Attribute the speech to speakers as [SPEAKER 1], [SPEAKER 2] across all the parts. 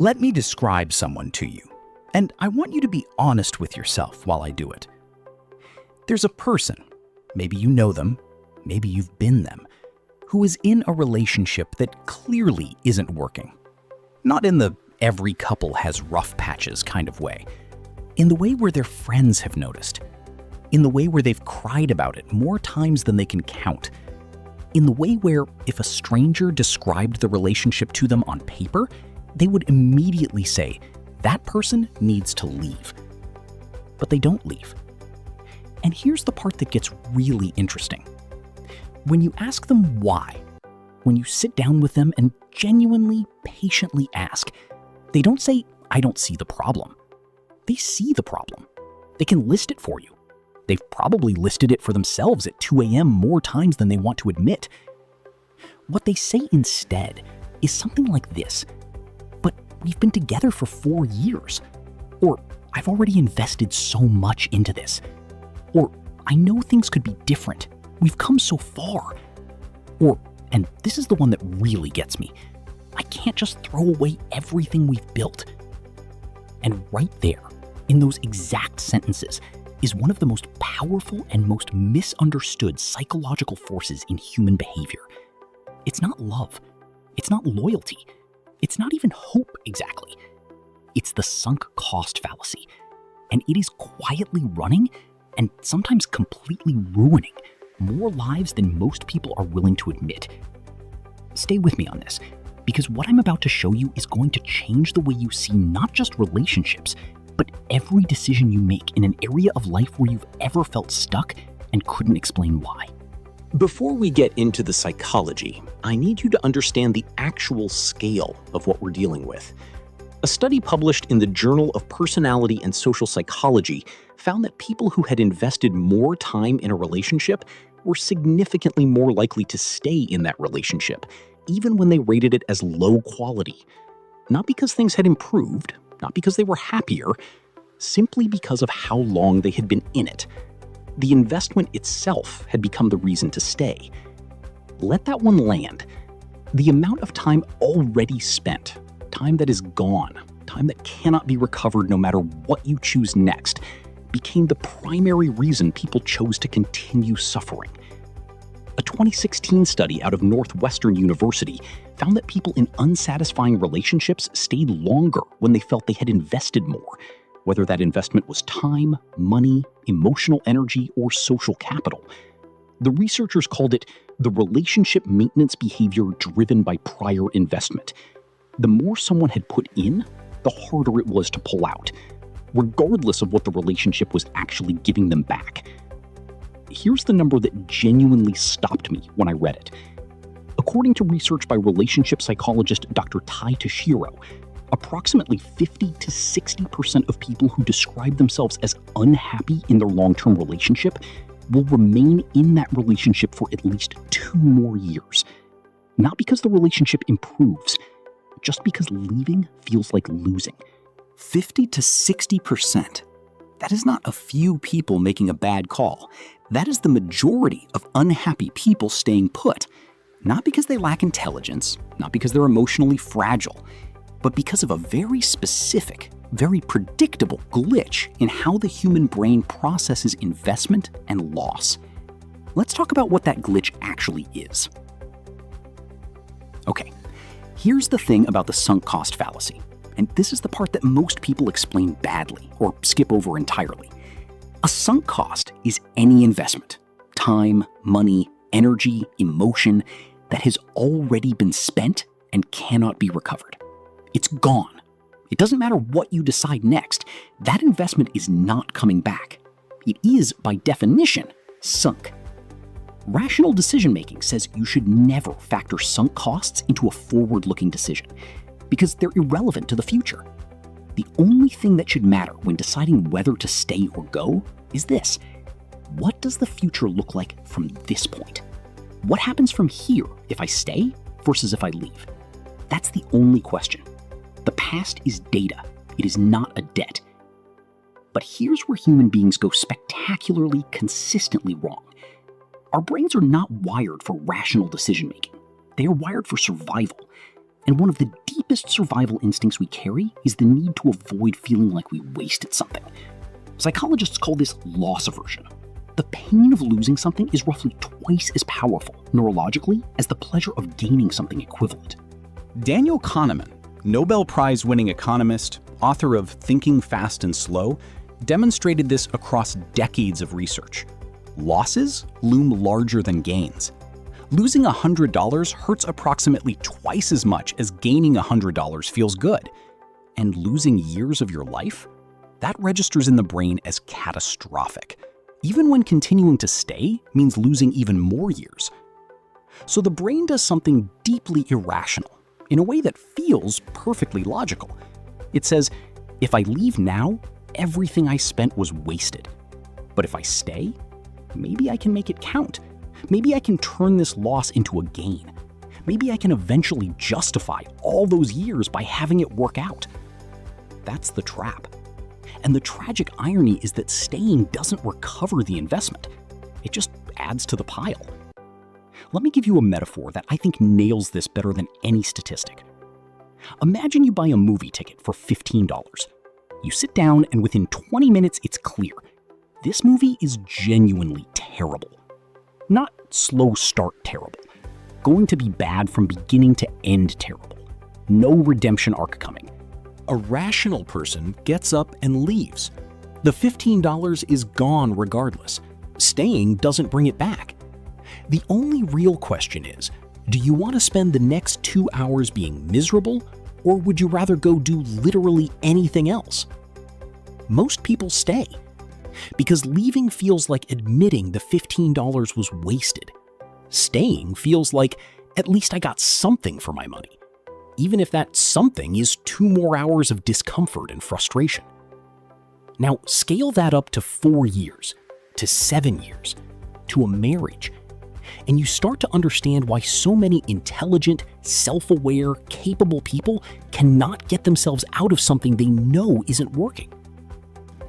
[SPEAKER 1] Let me describe someone to you, and I want you to be honest with yourself while I do it. There's a person, maybe you know them, maybe you've been them, who is in a relationship that clearly isn't working. Not in the every couple has rough patches kind of way. In the way where their friends have noticed. In the way where they've cried about it more times than they can count. In the way where if a stranger described the relationship to them on paper, they would immediately say, that person needs to leave. But they don't leave. And here's the part that gets really interesting. When you ask them why, when you sit down with them and genuinely, patiently ask, they don't say, I don't see the problem. They see the problem. They can list it for you. They've probably listed it for themselves at 2 a.m. more times than they want to admit. What they say instead is something like this. But we've been together for 4 years. Or I've already invested so much into this. Or I know things could be different. We've come so far. Or, and this is the one that really gets me, I can't just throw away everything we've built. And right there, in those exact sentences, is one of the most powerful and most misunderstood psychological forces in human behavior. It's not love. It's not loyalty. It's not even hope exactly. It's the sunk cost fallacy. And it is quietly running and sometimes completely ruining more lives than most people are willing to admit. Stay with me on this, because what I'm about to show you is going to change the way you see not just relationships, but every decision you make in an area of life where you've ever felt stuck and couldn't explain why.
[SPEAKER 2] Before we get into the psychology, I need you to understand the actual scale of what we're dealing with. A study published in the Journal of Personality and Social Psychology found that people who had invested more time in a relationship were significantly more likely to stay in that relationship, even when they rated it as low quality. Not because things had improved, not because they were happier, simply because of how long they had been in it. The investment itself had become the reason to stay. Let that one land. The amount of time already spent, time that is gone, time that cannot be recovered no matter what you choose next, became the primary reason people chose to continue suffering. A 2016 study out of Northwestern University found that people in unsatisfying relationships stayed longer when they felt they had invested more, whether that investment was time, money, emotional energy, or social capital. The researchers called it the relationship maintenance behavior driven by prior investment. The more someone had put in, the harder it was to pull out, regardless of what the relationship was actually giving them back. Here's the number that genuinely stopped me when I read it. According to research by relationship psychologist Dr. Tai Tashiro, approximately 50 to 60% of people who describe themselves as unhappy in their long-term relationship will remain in that relationship for at least 2 more years. Not because the relationship improves, just because leaving feels like losing.
[SPEAKER 1] 50 to 60%. That is not a few people making a bad call. That is the majority of unhappy people staying put. Not because they lack intelligence, not because they're emotionally fragile, but because of a very specific, very predictable glitch in how the human brain processes investment and loss. Let's talk about what that glitch actually is. Okay, here's the thing about the sunk cost fallacy. And this is the part that most people explain badly or skip over entirely. A sunk cost is any investment, time, money, energy, emotion, that has already been spent and cannot be recovered. It's gone. It doesn't matter what you decide next, that investment is not coming back. It is, by definition, sunk. Rational decision-making says you should never factor sunk costs into a forward-looking decision, because they're irrelevant to the future. The only thing that should matter when deciding whether to stay or go is this. What does the future look like from this point? What happens from here if I stay versus if I leave? That's the only question. The past is data. It is not a debt. But here's where human beings go spectacularly, consistently wrong. Our brains are not wired for rational decision-making. They are wired for survival.
[SPEAKER 3] And one of the deepest survival instincts we carry is the need to avoid feeling like we wasted something. Psychologists call this loss aversion. The pain of losing something is roughly twice as powerful neurologically as the pleasure of gaining something equivalent.
[SPEAKER 1] Daniel Kahneman, Nobel Prize-winning economist, author of Thinking Fast and Slow, demonstrated this across decades of research. Losses loom larger than gains. Losing $100 hurts approximately twice as much as gaining $100 feels good. And losing years of your life? That registers in the brain as catastrophic, even when continuing to stay means losing even more years. So the brain does something deeply irrational, in a way that feels perfectly logical. It says, if I leave now, everything I spent was wasted. But if I stay, maybe I can make it count. Maybe I can turn this loss into a gain. Maybe I can eventually justify all those years by having it work out. That's the trap. And the tragic irony is that staying doesn't recover the investment. It just adds to the pile. Let me give you a metaphor that I think nails this better than any statistic. Imagine you buy a movie ticket for $15. You sit down and within 20 minutes it's clear. This movie is genuinely terrible. Not slow start terrible. Going to be bad from beginning to end terrible. No redemption arc coming. A rational person gets up and leaves. The $15 is gone regardless. Staying doesn't bring it back. The only real question is, do you want to spend the next 2 hours being miserable, or would you rather go do literally anything else? Most people stay, because leaving feels like admitting the $15 was wasted. Staying feels like, at least I got something for my money, even if that something is 2 more hours of discomfort and frustration. Now, scale that up to 4 years, to 7 years, to a marriage, and you start to understand why so many intelligent, self-aware, capable people cannot get themselves out of something they know isn't working.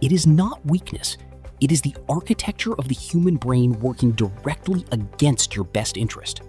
[SPEAKER 1] It is not weakness. It is the architecture of the human brain working directly against your best interest.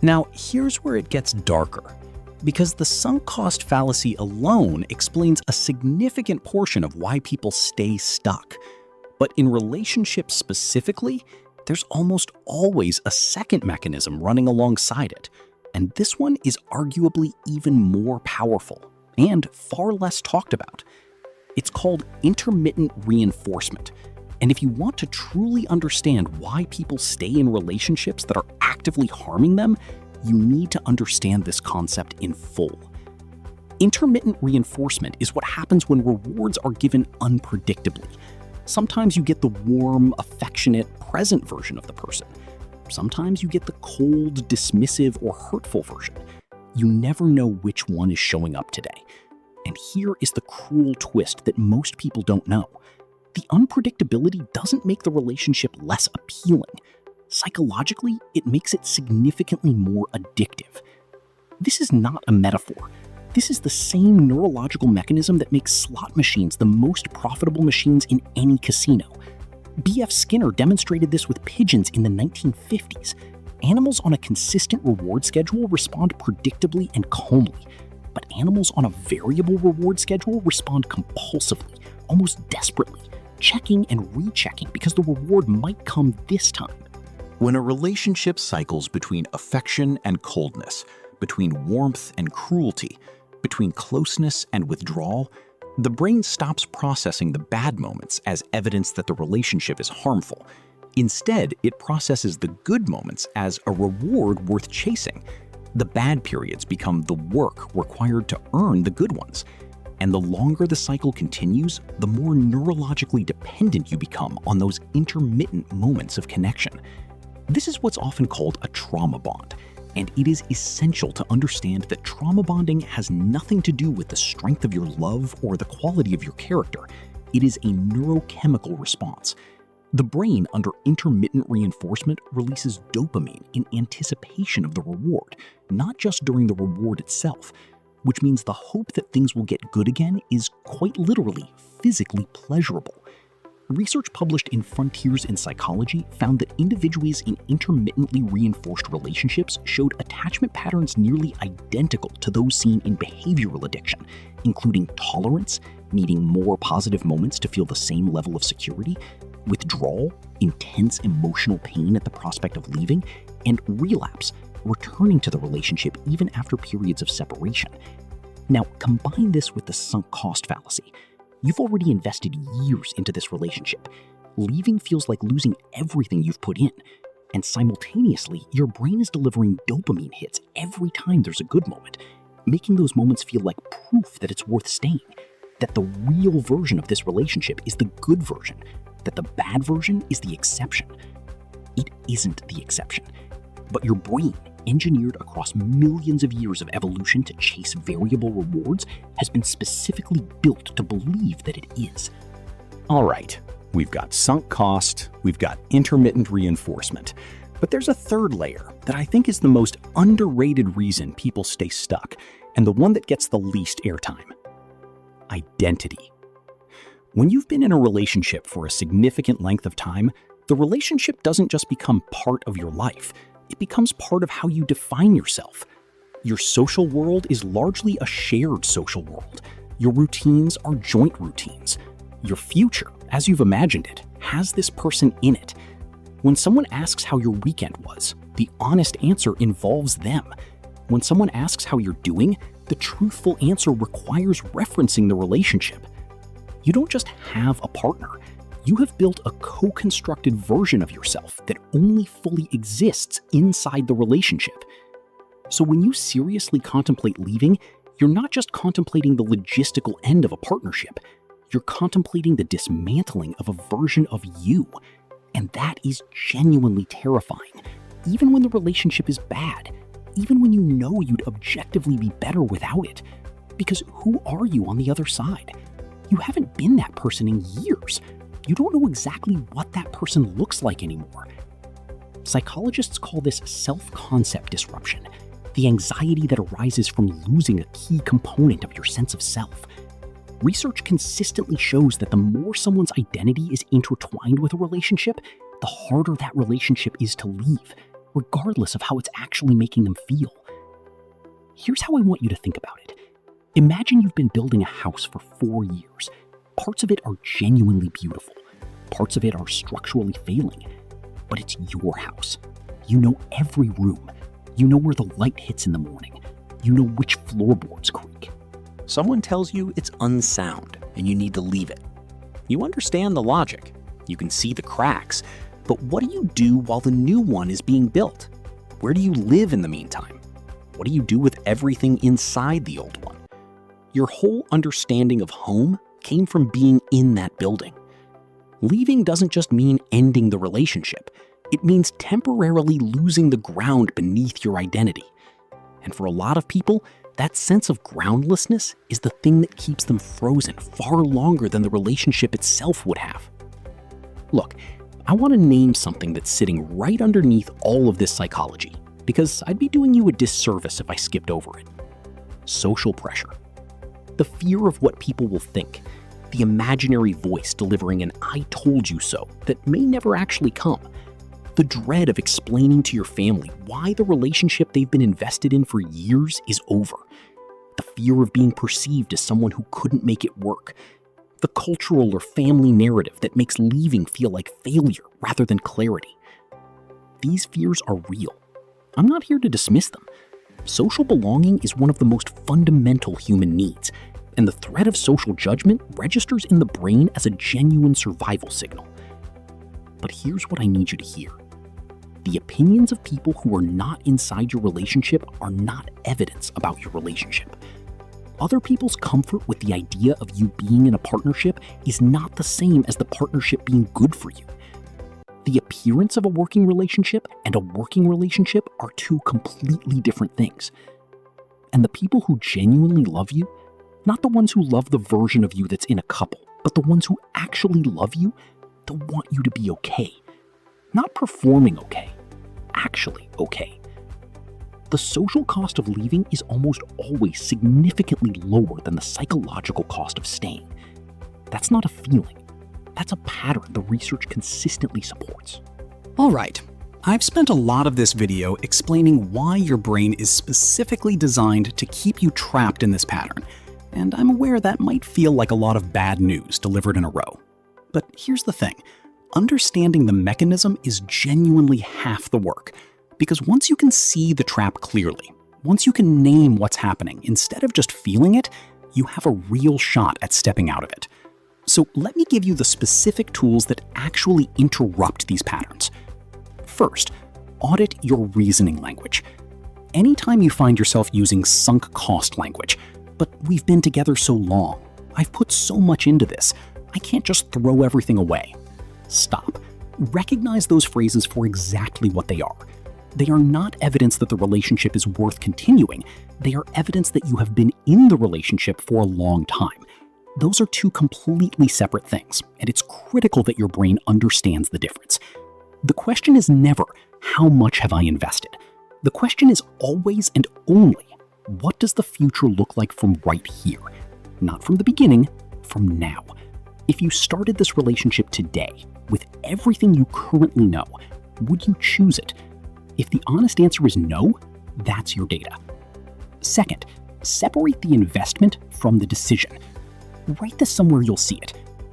[SPEAKER 1] Now, here's where it gets darker, because the sunk cost fallacy alone explains a significant portion of why people stay stuck. But in relationships specifically, there's almost always a second mechanism running alongside it, and this one is arguably even more powerful and far less talked about. It's called intermittent reinforcement, and if you want to truly understand why people stay in relationships that are actively harming them, you need to understand this concept in full. Intermittent reinforcement is what happens when rewards are given unpredictably. Sometimes you get the warm, affectionate, present version of the person. Sometimes you get the cold, dismissive, or hurtful version. You never know which one is showing up today. And here is the cruel twist that most people don't know. The unpredictability doesn't make the relationship less appealing. Psychologically, it makes it significantly more addictive. This is not a metaphor. This is the same neurological mechanism that makes slot machines the most profitable machines in any casino. B.F. Skinner demonstrated this with pigeons in the 1950s. Animals on a consistent reward schedule respond predictably and calmly, but animals on a variable reward schedule respond compulsively, almost desperately, checking and rechecking because the reward might come this time.
[SPEAKER 2] When a relationship cycles between affection and coldness, between warmth and cruelty, between closeness and withdrawal, the brain stops processing the bad moments as evidence that the relationship is harmful. Instead, it processes the good moments as a reward worth chasing. The bad periods become the work required to earn the good ones. And the longer the cycle continues, the more neurologically dependent you become on those intermittent moments of connection. This is what's often called a trauma bond. And it is essential to understand that trauma bonding has nothing to do with the strength of your love or the quality of your character. It is a neurochemical response. The brain, under intermittent reinforcement, releases dopamine in anticipation of the reward, not just during the reward itself, which means the hope that things will get good again is quite literally physically pleasurable.
[SPEAKER 3] Research published in Frontiers in Psychology found that individuals in intermittently reinforced relationships showed attachment patterns nearly identical to those seen in behavioral addiction, including tolerance, needing more positive moments to feel the same level of security, withdrawal, intense emotional pain at the prospect of leaving, and relapse, returning to the relationship even after periods of separation. Now, combine this with the sunk cost fallacy. You've already invested years into this relationship. Leaving feels like losing everything you've put in. And simultaneously, your brain is delivering dopamine hits every time there's a good moment, making those moments feel like proof that it's worth staying, that the real version of this relationship is the good version, that the bad version is the exception. It isn't the exception. But your brain, engineered across millions of years of evolution to chase variable rewards, has been specifically built to believe that it is.
[SPEAKER 1] All right, we've got sunk cost, we've got intermittent reinforcement, but there's a third layer that I think is the most underrated reason people stay stuck, and the one that gets the least airtime. Identity. When you've been in a relationship for a significant length of time, the relationship doesn't just become part of your life. It becomes part of how you define yourself. Your social world is largely a shared social world. Your routines are joint routines. Your future, as you've imagined it, has this person in it. When someone asks how your weekend was, the honest answer involves them. When someone asks how you're doing, the truthful answer requires referencing the relationship. You don't just have a partner. You have built a co-constructed version of yourself that only fully exists inside the relationship. So when you seriously contemplate leaving, you're not just contemplating the logistical end of a partnership. You're contemplating the dismantling of a version of you. And that is genuinely terrifying, even when the relationship is bad, even when you know you'd objectively be better without it. Because who are you on the other side? You haven't been that person in years. You don't know exactly what that person looks like anymore. Psychologists call this self-concept disruption, the anxiety that arises from losing a key component of your sense of self. Research consistently shows that the more someone's identity is intertwined with a relationship, the harder that relationship is to leave, regardless of how it's actually making them feel. Here's how I want you to think about it. Imagine you've been building a house for 4 years. Parts of it are genuinely beautiful. Parts of it are structurally failing. But it's your house. You know every room. You know where the light hits in the morning. You know which floorboards creak.
[SPEAKER 2] Someone tells you it's unsound and you need to leave it. You understand the logic. You can see the cracks. But what do you do while the new one is being built? Where do you live in the meantime? What do you do with everything inside the old one? Your whole understanding of home came from being in that building. Leaving doesn't just mean ending the relationship. It means temporarily losing the ground beneath your identity. And for a lot of people, that sense of groundlessness is the thing that keeps them frozen far longer than the relationship itself would have. Look, I want to name something that's sitting right underneath all of this psychology, because I'd be doing you a disservice if I skipped over it. Social pressure. The fear of what people will think. The imaginary voice delivering an "I told you so" that may never actually come. The dread of explaining to your family why the relationship they've been invested in for years is over. The fear of being perceived as someone who couldn't make it work. The cultural or family narrative that makes leaving feel like failure rather than clarity. These fears are real. I'm not here to dismiss them. Social belonging is one of the most fundamental human needs, and the threat of social judgment registers in the brain as a genuine survival signal. But here's what I need you to hear. The opinions of people who are not inside your relationship are not evidence about your relationship. Other people's comfort with the idea of you being in a partnership is not the same as the partnership being good for you. The appearance of a working relationship and a working relationship are two completely different things. And the people who genuinely love you, not the ones who love the version of you that's in a couple, but the ones who actually love you, they'll want you to be okay. Not performing okay, actually okay. The social cost of leaving is almost always significantly lower than the psychological cost of staying. That's not a feeling.
[SPEAKER 3] That's a pattern the research consistently supports.
[SPEAKER 1] All right, I've spent a lot of this video explaining why your brain is specifically designed to keep you trapped in this pattern, and I'm aware that might feel like a lot of bad news delivered in a row. But here's the thing, understanding the mechanism is genuinely half the work, because once you can see the trap clearly, once you can name what's happening instead of just feeling it, you have a real shot at stepping out of it. So let me give you the specific tools that actually interrupt these patterns. First, audit your reasoning language. Anytime you find yourself using sunk cost language, but we've been together so long, I've put so much into this, I can't just throw everything away. Stop. Recognize those phrases for exactly what they are. They are not evidence that the relationship is worth continuing. They are evidence that you have been in the relationship for a long time. Those are two completely separate things, and it's critical that your brain understands the difference. The question is never, how much have I invested? The question is always and only, what does the future look like from right here? Not from the beginning, from now. If you started this relationship today, with everything you currently know, would you choose it? If the honest answer is no, that's your data. Second, separate the investment from the decision. Write this somewhere you'll see it.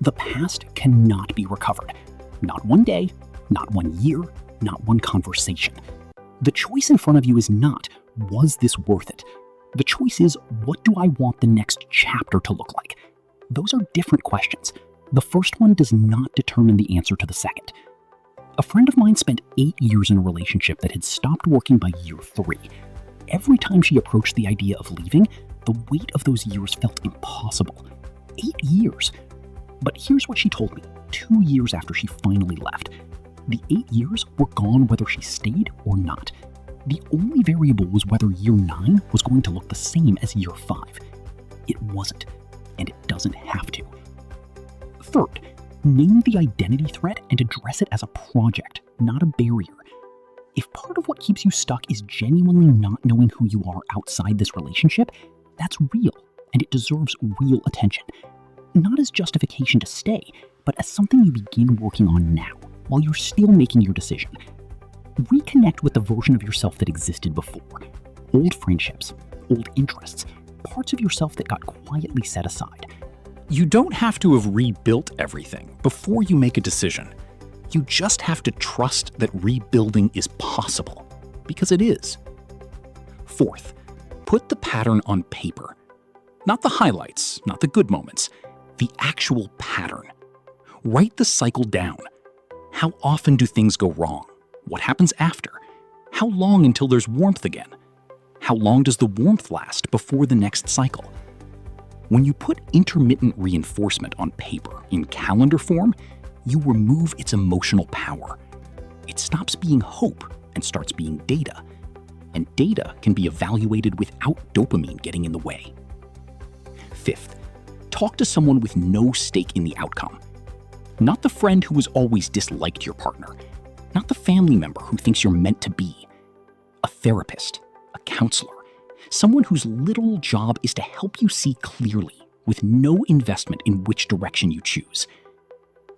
[SPEAKER 1] The past cannot be recovered. Not one day, not 1 year, not one conversation. The choice in front of you is not, was this worth it? The choice is, what do I want the next chapter to look like? Those are different questions. The first one does not determine the answer to the second. A friend of mine spent 8 years in a relationship that had stopped working by year 3. Every time she approached the idea of leaving, the weight of those years felt impossible. 8 years. But here's what she told me 2 years after she finally left. The 8 years were gone whether she stayed or not. The only variable was whether year 9 was going to look the same as year 5. It wasn't, and it doesn't have to. Third, name the identity threat and address it as a project, not a barrier. If part of what keeps you stuck is genuinely not knowing who you are outside this relationship, that's real, and it deserves real attention. Not as justification to stay, but as something you begin working on now, while you're still making your decision. Reconnect with the version of yourself that existed before. Old friendships, old interests, parts of yourself that got quietly set aside. You don't have to have rebuilt everything before you make a decision. You just have to trust that rebuilding is possible, because it is. Fourth, put the pattern on paper. Not the highlights, not the good moments, the actual pattern. Write the cycle down. How often do things go wrong? What happens after? How long until there's warmth again? How long does the warmth last before the next cycle? When you put intermittent reinforcement on paper in calendar form, you remove its emotional power. It stops being hope and starts being data. And data can be evaluated without dopamine getting in the way. Fifth, talk to someone with no stake in the outcome. Not the friend who has always disliked your partner. Not the family member who thinks you're meant to be. A therapist, a counselor, someone whose literal job is to help you see clearly with no investment in which direction you choose.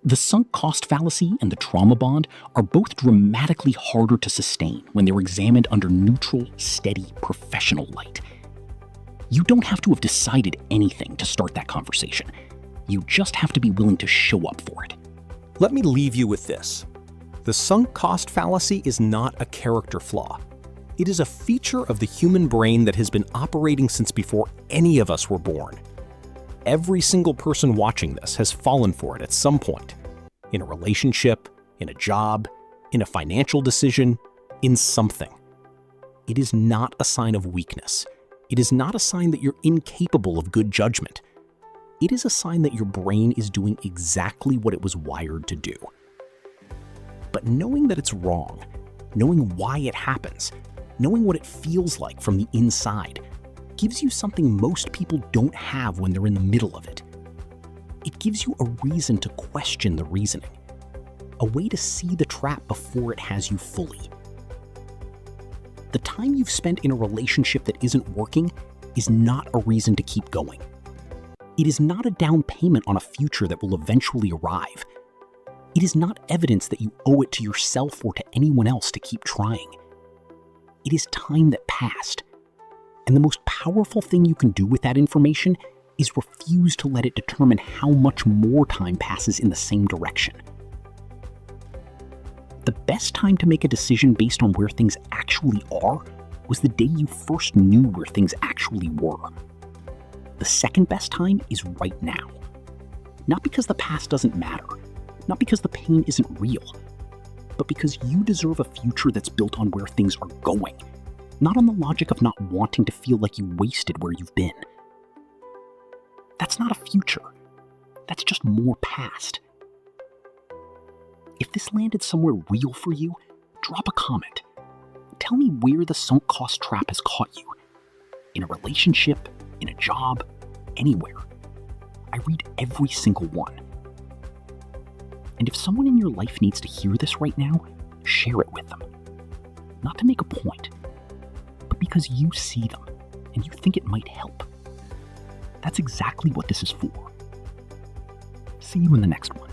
[SPEAKER 1] The sunk cost fallacy and the trauma bond are both dramatically harder to sustain when they're examined under neutral, steady, professional light. You don't have to have decided anything to start that conversation. You just have to be willing to show up for it.
[SPEAKER 4] Let me leave you with this. The sunk cost fallacy is not a character flaw. It is a feature of the human brain that has been operating since before any of us were born. Every single person watching this has fallen for it at some point. In a relationship, in a job, in a financial decision, in something. It is not a sign of weakness. It is not a sign that you're incapable of good judgment. It is a sign that your brain is doing exactly what it was wired to do. But knowing that it's wrong, knowing why it happens, knowing what it feels like from the inside, gives you something most people don't have when they're in the middle of it. It gives you a reason to question the reasoning, a way to see the trap before it has you fully. The time you've spent in a relationship that isn't working is not a reason to keep going. It is not a down payment on a future that will eventually arrive.
[SPEAKER 3] It is not evidence that you owe it to yourself or to anyone else to keep trying. It is time that passed. And the most powerful thing you can do with that information is refuse to let it determine how much more time passes in the same direction. The best time to make a decision based on where things actually are was the day you first knew where things actually were. The second best time is right now. Not because the past doesn't matter, not because the pain isn't real, but because you deserve a future that's built on where things are going, not on the logic of not wanting to feel like you wasted where you've been. That's not a future. That's just more past. If this landed somewhere real for you, drop a comment. Tell me where the sunk cost trap has caught you. In a relationship, in a job, anywhere. I read every single one. And if someone in your life needs to hear this right now, share it with them. Not to make a point, but because you see them and you think it might help. That's exactly what this is for. See you in the next one.